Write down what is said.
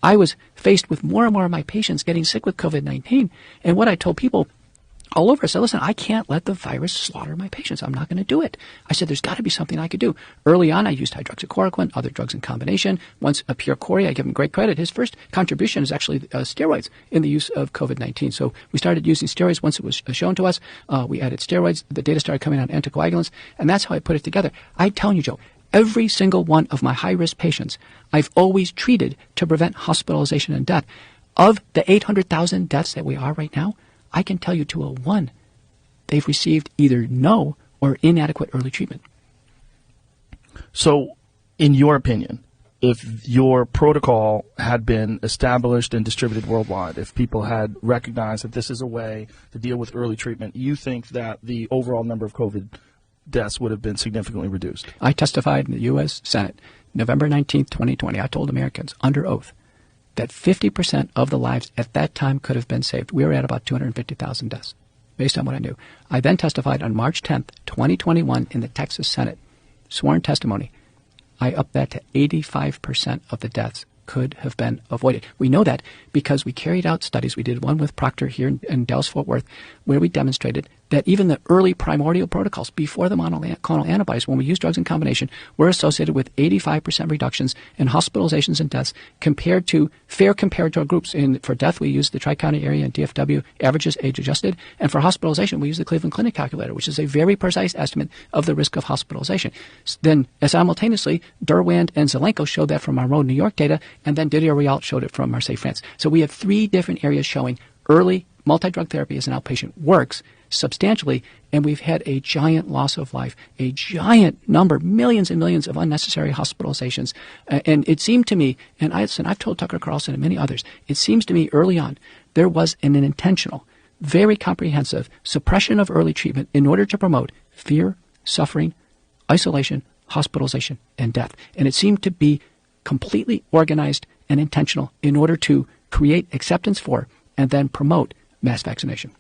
I was faced with more and more of my patients getting sick with COVID-19. And what I told people all over, I said, listen, I can't let the virus slaughter my patients. I'm not going to do it. I said, there's got to be something I could do. Early on, I used hydroxychloroquine, other drugs in combination. Once Pierre Corey, I give him great credit. His first contribution is actually steroids in the use of COVID-19. So we started using steroids once it was shown to us. We added steroids. The data started coming on anticoagulants. And that's how I put it together. I'm telling you, Joe, every single one of my high-risk patients, I've always treated to prevent hospitalization and death. Of the 800,000 deaths that we are right now, I can tell you to a one, they've received either no or inadequate early treatment. So, in your opinion, if your protocol had been established and distributed worldwide, if people had recognized that this is a way to deal with early treatment, you think that the overall number of COVID deaths would have been significantly reduced? I testified in the U.S. Senate, November 19th, 2020. I told Americans under oath that 50% of the lives at that time could have been saved. We were at about 250,000 deaths, based on what I knew. I then testified on March 10th, 2021 in the Texas Senate. Sworn testimony. I upped that to 85% of the deaths could have been avoided. We know that because we carried out studies. We did one with Proctor here in Dallas-Fort Worth, where we demonstrated that even the early primordial protocols before the monoclonal antibodies, when we use drugs in combination, were associated with 85% reductions in hospitalizations and deaths compared to fair comparator groups. For death, we use the Tri-County Area and DFW averages age-adjusted. And for hospitalization, we use the Cleveland Clinic calculator, which is a very precise estimate of the risk of hospitalization. Then, simultaneously, Derwand and Zelenko showed that from our own New York data, and then Didier Rialt showed it from Marseille, France. So we have three different areas showing early multi-drug therapy as an outpatient works substantially, and we've had a giant loss of life, a giant number, millions and millions of unnecessary hospitalizations. And it seemed to me, and I've told Tucker Carlson and many others, it seems to me early on there was an intentional, very comprehensive suppression of early treatment in order to promote fear, suffering, isolation, hospitalization, and death. And it seemed to be completely organized and intentional in order to create acceptance for and then promote mass vaccination.